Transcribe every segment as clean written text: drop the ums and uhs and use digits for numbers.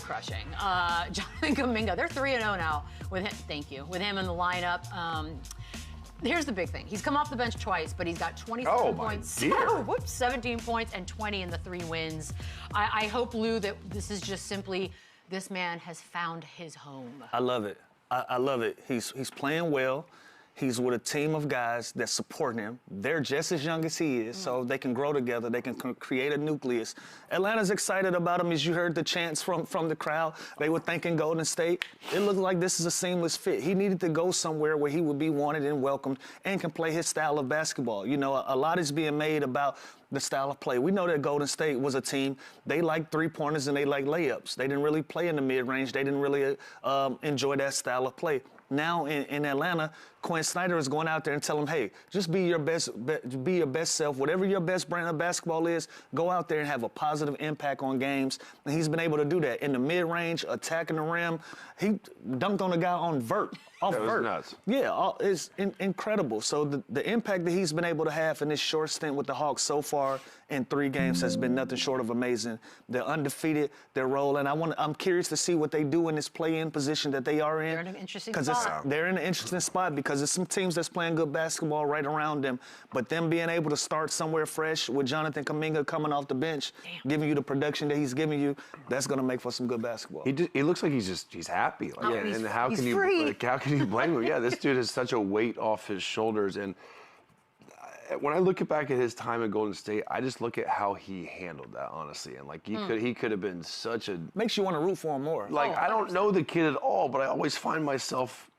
crushing. Jonathan Kuminga, they're 3-0 now with him. Thank you. With him in the lineup. Here's the big thing. He's come off the bench twice, but he's got 27 points. 17 points and 20 in the 3 wins. I hope, Lou, that this is just simply this man has found his home. I love it. I love it. He's playing well. He's with a team of guys that support him. They're just as young as he is, so they can grow together. They can create a nucleus. Atlanta's excited about him, as you heard the chants from the crowd. They were thanking Golden State. It looked like this is a seamless fit. He needed to go somewhere where he would be wanted and welcomed and can play his style of basketball. You know, a lot is being made about the style of play. We know that Golden State was a team, they liked three-pointers and they liked layups. They didn't really play in the mid-range. They didn't really enjoy that style of play. Now in Atlanta, Quinn Snyder is going out there and telling him, hey, just be your best self. Whatever your best brand of basketball is, go out there and have a positive impact on games. And he's been able to do that in the mid-range, attacking the rim. He dunked on a guy on vert. Off that was vert. Nuts. Yeah, it's incredible. So the impact that he's been able to have in this short stint with the Hawks so far in 3 games has been nothing short of amazing. They're undefeated. They're rolling. I'm curious to see what they do in this play-in position that they are in. They're in an interesting spot. They're in an interesting spot because there's some teams that's playing good basketball right around them. But them being able to start somewhere fresh with Jonathan Kuminga coming off the bench, giving you the production that he's giving you, that's going to make for some good basketball. He looks like he's happy. Like, and how can you blame him? Yeah, this dude has such a weight off his shoulders. And when I look back at his time at Golden State, I just look at how he handled that, honestly. And like he could have been such a makes you want to root for him more. Like I don't know the kid at all, but I always find myself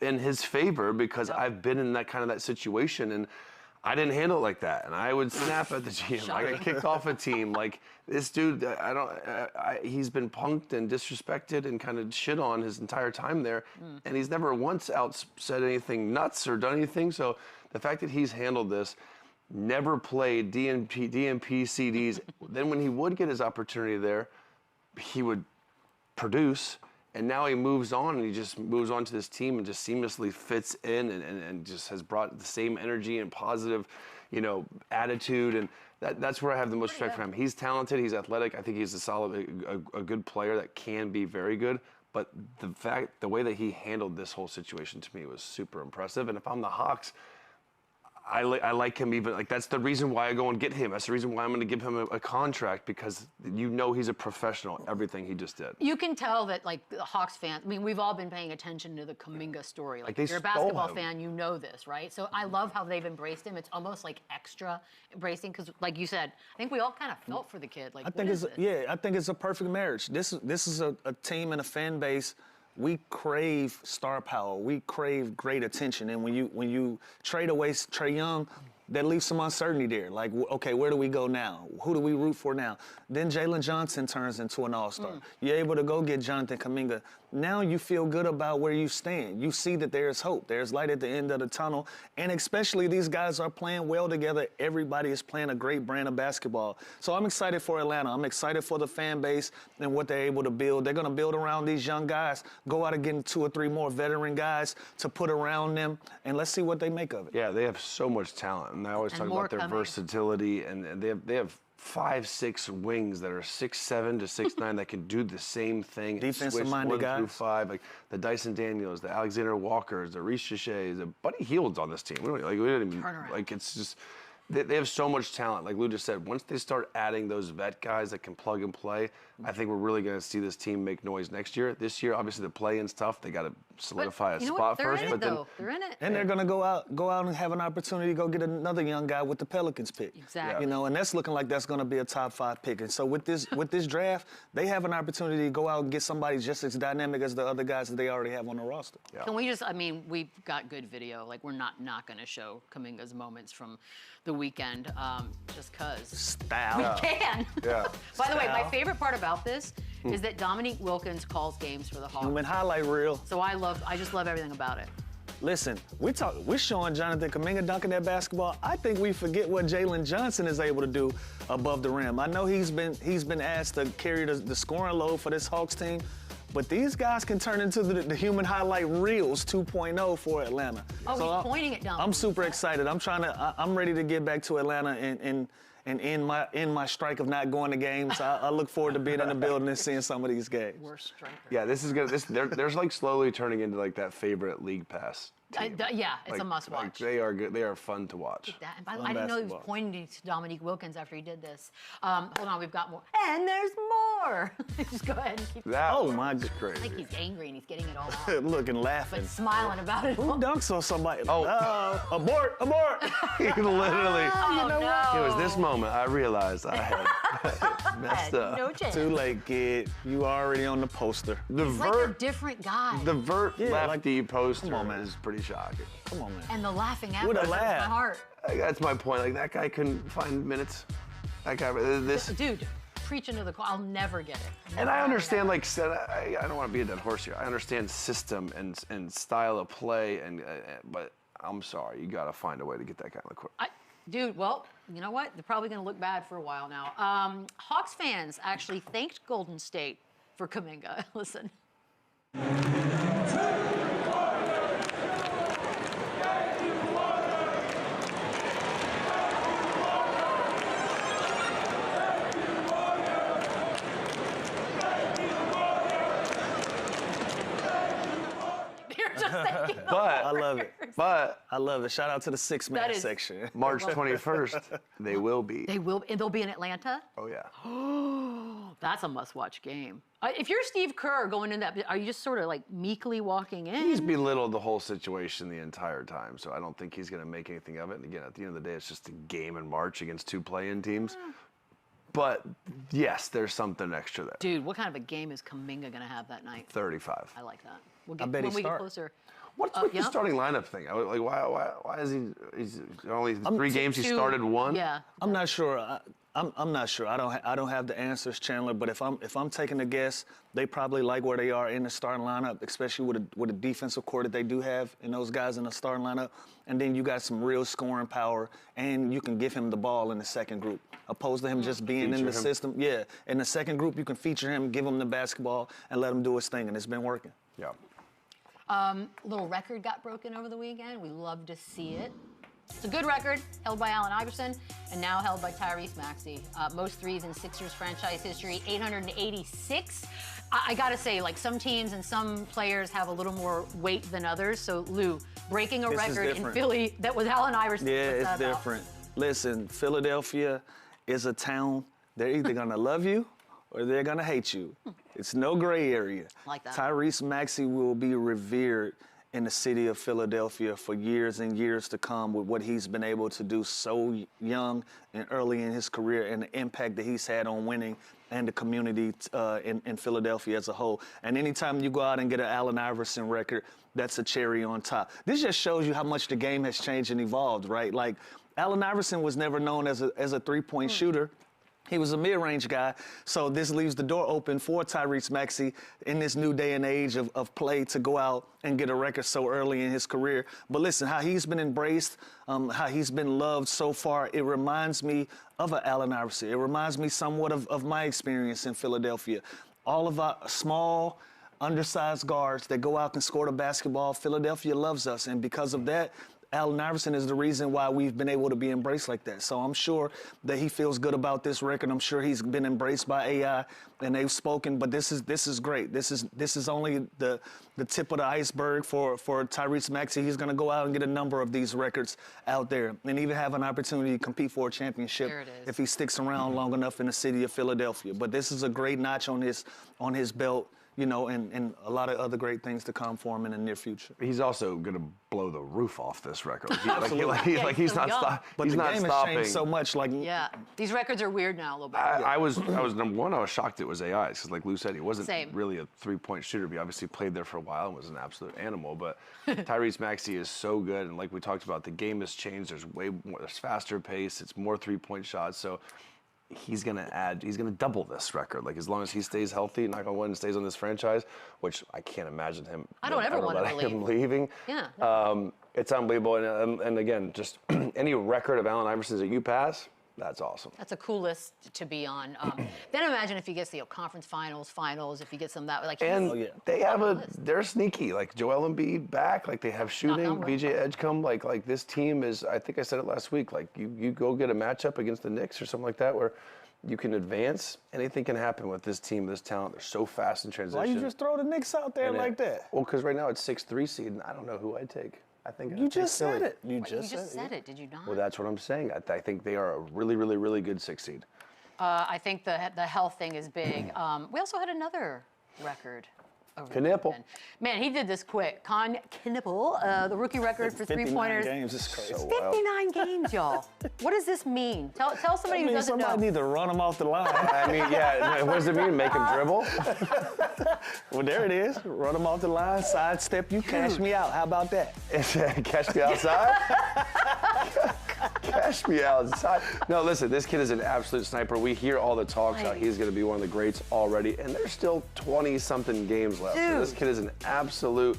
in his favor because I've been in that situation, and I didn't handle it like that, and I would snap at the GM. I got kicked off a team. Like this dude, he's been punked and disrespected and kind of shit on his entire time there, and he's never once said anything nuts or done anything. So the fact that he's handled this, never played DNP CDs, then when he would get his opportunity there, he would produce. And now he moves on, and he just moves on to this team and just seamlessly fits in and just has brought the same energy and positive, attitude. And that's where I have the most respect for him. He's talented. He's athletic. I think he's a good player that can be very good. But the way that he handled this whole situation to me was super impressive. And if I'm the Hawks, I like him even, like, that's the reason why I go and get him. That's the reason why I'm going to give him a contract, because he's a professional, everything he just did. You can tell that, like, the Hawks fans, I mean, we've all been paying attention to the Kuminga story. Like they if you're a basketball fan, you know this, right? So I love how they've embraced him. It's almost like extra embracing, because, like you said, I think we all kind of felt for the kid. Like, I think it's a perfect marriage. This is a team and a fan base. We crave star power. We crave great attention. And when you trade away Trae Young, that leaves some uncertainty there. Like, okay, where do we go now? Who do we root for now? Then Jalen Johnson turns into an all-star. You're able to go get Jonathan Kuminga. Now you feel good about where you stand. You see that there's hope. There's light at the end of the tunnel. And especially these guys are playing well together. Everybody is playing a great brand of basketball. So I'm excited for Atlanta. I'm excited for the fan base and what they're able to build. They're going to build around these young guys, go out and get 2 or 3 more veteran guys to put around them, and let's see what they make of it. Yeah, they have so much talent. And I always talk about their versatility, and they have 5'6" wings that are 6'7" to 6'9" that can do the same thing. Defensive-minded guys. 1 through 5, like the Dyson Daniels, the Alexander Walkers, the Reece Shashets, the Buddy Hield's on this team. We didn't even like. It's just they have so much talent. Like Lou just said, once they start adding those vet guys that can plug and play, I think we're really going to see this team make noise next year. This year, obviously, the play-in stuff, they got to solidify a spot first. They're in it. And they're going to go out and have an opportunity to go get another young guy with the Pelicans pick. Exactly. And that's looking like that's going to be a top 5 pick. And so with this draft, they have an opportunity to go out and get somebody just as dynamic as the other guys that they already have on the roster. Yeah. Can we we've got good video. Like, we're not going to show Kuminga's moments from the weekend just because. Style. We can. Yeah. By the way, my favorite part about this is that Dominique Wilkins calls games for the Hawks. Human highlight reel. So I just love everything about it. Listen, we're showing Jonathan Kuminga dunking that basketball. I think we forget what Jalen Johnson is able to do above the rim. I know he's been asked to carry the scoring load for this Hawks team, but these guys can turn into the human highlight reels 2.0 for Atlanta. Oh, so he's pointing it down. I'm super excited. I'm ready to get back to Atlanta and end my streak of not going to games. I look forward to being in the building and seeing some of these games. Worst striker. Yeah, this is good. There's like slowly turning into like that favorite league pass team. Yeah, it's a must-watch. Like they are good. They are fun to watch. And by the way, I didn't know he was pointing to Dominique Wilkins after he did this. Hold on, we've got more. And there's more. Just go ahead and keep That oh my was God. crazy. I think he's angry and he's getting it all out. Looking laughing. But smiling about it. Who dunks on somebody? Oh. Abort! Abort! He literally. Oh, no. It was this moment I realized I had messed up. No chance. Too late, kid. You already on the poster. The He's like a different guy. The vert lefty poster come on, man. is pretty shocking. Come on, man. And the laughing at With a me breaks laugh. my heart. That's my point. Like that guy couldn't find minutes. That guy. This. Dude, preaching to the choir. I'll never get it. And I understand, like, I don't want to be a dead horse here. I understand system and style of play, but I'm sorry, you got to find a way to get that guy on the court. Dude, well, you know what? They're probably going to look bad for a while now. Hawks fans actually thanked Golden State for Kuminga. Listen. But I love it. But I love it. Shout out to the six-man section. March 21st, they will be. They'll be in Atlanta. Oh yeah. That's a must-watch game. If you're Steve Kerr going in that, are you just sort of like meekly walking in? He's belittled the whole situation the entire time, so I don't think he's going to make anything of it. And again, at the end of the day, it's just a game in March against two play-in teams. But yes, there's something extra there. Dude, what kind of a game is Kuminga going to have that night? 35. I like that. We'll get, bet when he we get start. closer. What's with the starting lineup thing? Like, why is he's only three games he started one? Yeah. I'm not sure. I'm not sure. I don't have the answers, Chandler. But if I'm taking a guess, they probably like where they are in the starting lineup, especially with the defensive core that they do have and those guys in the starting lineup. And then you got some real scoring power, and you can give him the ball in the second group, opposed to him just being in the system. Yeah, in the second group, you can feature him, give him the basketball, and let him do his thing, and it's been working. Yeah. Little record got broken over the weekend. We love to see it. It's a good record, held by Allen Iverson, and now held by Tyrese Maxey. Most threes in Sixers franchise history, 886. I gotta say, like, some teams and some players have a little more weight than others. So, Lou, breaking a record in Philly that was Allen Iverson. Yeah, it's different. Listen, Philadelphia is a town. They're either gonna love you or they're gonna hate you. It's no gray area. Like that. Tyrese Maxey will be revered in the city of Philadelphia for years and years to come with what he's been able to do so young and early in his career and the impact that he's had on winning and the community in Philadelphia as a whole. And anytime you go out and get an Allen Iverson record, that's a cherry on top. This just shows you how much the game has changed and evolved, right? Like, Allen Iverson was never known as a three-point shooter. He was a mid-range guy, so this leaves the door open for Tyrese Maxey in this new day and age of play to go out and get a record so early in his career. But listen, how he's been embraced, how he's been loved so far, it reminds me of an Allen Iverson. It reminds me somewhat of my experience in Philadelphia. All of our small, undersized guards that go out and score the basketball, Philadelphia loves us, and because of that, Allen Iverson is the reason why we've been able to be embraced like that. So I'm sure that he feels good about this record. I'm sure he's been embraced by AI, and they've spoken. But this is great. This is only the tip of the iceberg for Tyrese Maxey. He's going to go out and get a number of these records out there, and even have an opportunity to compete for a championship if he sticks around long enough in the city of Philadelphia. But this is a great notch on his belt. You know, and a lot of other great things to come for him in the near future. He's also going to blow the roof off this record. He's so not stopping. But the game has changed so much. Like, yeah, these records are weird now a little bit. I was number one. I was shocked it was AI because, like Lou said, he wasn't Same. really a three-point shooter. He obviously played there for a while and was an absolute animal. But Tyrese Maxey is so good, and like we talked about, the game has changed. There's way more. There's faster pace. It's more three-point shots. So he's gonna double this record. Like, as long as he stays healthy, knock on wood, and stays on this franchise, which I can't imagine him. I don't ever want him leaving. Yeah. It's unbelievable. And again, just any record of Allen Iverson's that you pass, That's awesome. That's a cool list to be on. Then imagine if he gets the conference finals, if he gets some that like. And they have they're sneaky. Like Joel Embiid back, like they have shooting. BJ Edgecombe, like this team is. I think I said it last week. Like you go get a matchup against the Knicks or something like that where you can advance. Anything can happen with this team, this talent. They're so fast in transition. Why you just throw the Knicks out there like that? Well, because right now it's 6-3 seed, and I don't know who I'd take. I think you just said it. You just said it. Did you not? Well, that's what I'm saying. I think they are a really, really, really good 6 seed. I think the health thing is big. We also had another record. Knipple. Man, he did this quick. Knipple, the rookie record for three-pointers. 59 games is crazy. 59 games, y'all. What does this mean? Tell somebody who doesn't know. Somebody need to run him off the line. I mean, yeah, what does it mean? Make him dribble? Well, there it is. Run him off the line, sidestep you, cash me out. How about that? Cash me outside? Cash me outside. No, listen, this kid is an absolute sniper. We hear all the talks how he's going to be one of the greats already, and there's still 20-something games left. So this kid is an absolute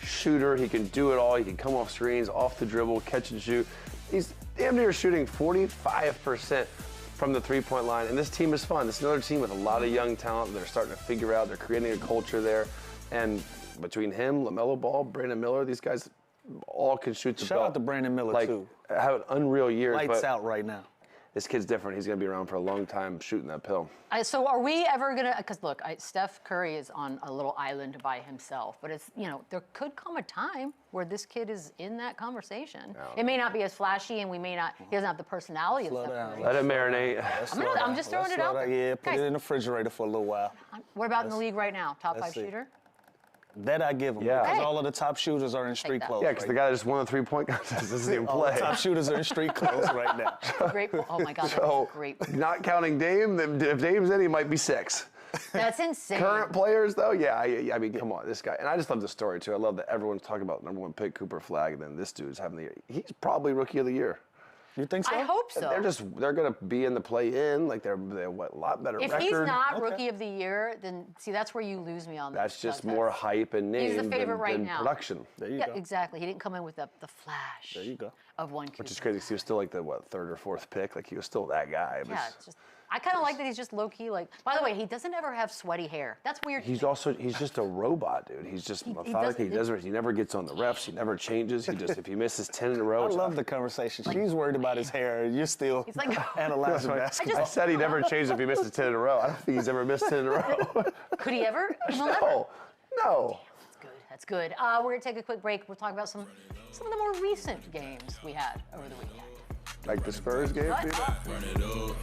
shooter. He can do it all. He can come off screens, off the dribble, catch and shoot. He's damn near shooting 45% from the three-point line, and this team is fun. This is another team with a lot of young talent. They're starting to figure out. They're creating a culture there, and between him, LaMelo Ball, Brandon Miller, these guys all can shoot the ball. Shout out to Brandon Miller, too. Have an unreal year. Lights out right now. This kid's different. He's going to be around for a long time shooting that pill. So are we ever going to, because look, Steph Curry is on a little island by himself, but it's, there could come a time where this kid is in that conversation. It may not be as flashy and he doesn't have the personality of Steph Curry. Let it marinate. I'm just throwing it out there. Yeah, put it in the refrigerator for a little while. What about in the league right now? Top 5 shooter? That I give him. Yeah. Because all of the top shooters are in street clothes. Yeah, because the guy that just won the 3-point contest doesn't even play. All the top shooters are in street clothes right now. Great. Oh my God, that's great. Not counting Dame, if Dame's in, he might be 6. That's insane. Current players, though, I mean, come on, this guy. And I just love the story, too. I love that everyone's talking about number 1 pick, Cooper Flagg, and then this dude's having the year. He's probably rookie of the year. You think so? I hope so. They're going to be in the play-in. Like, they're a lot better record. If he's not rookie of the year, then, see, that's where you lose me on that. That's just more hype and name He's the favorite right now. Production. There you go. Yeah, exactly. He didn't come in with the flash of one Cooper. Which is crazy, because he was still like the, 3rd or 4th pick? Like, he was still that guy. Yeah, it's just... I kind of like that he's just low-key, like... By the way, he doesn't ever have sweaty hair. That's weird. He's just a robot, dude. He's just methodical. He never gets on the refs. He never changes. If he misses 10 in a row... I love the conversation. She's worried about his hair. You're still analyzing basketball. I said he never changes if he misses 10 in a row. I don't think he's ever missed 10 in a row. Could he ever? No. That's good. We're going to take a quick break. We'll talk about some of the more recent games we had over the weekend. Like the Spurs game, Peter?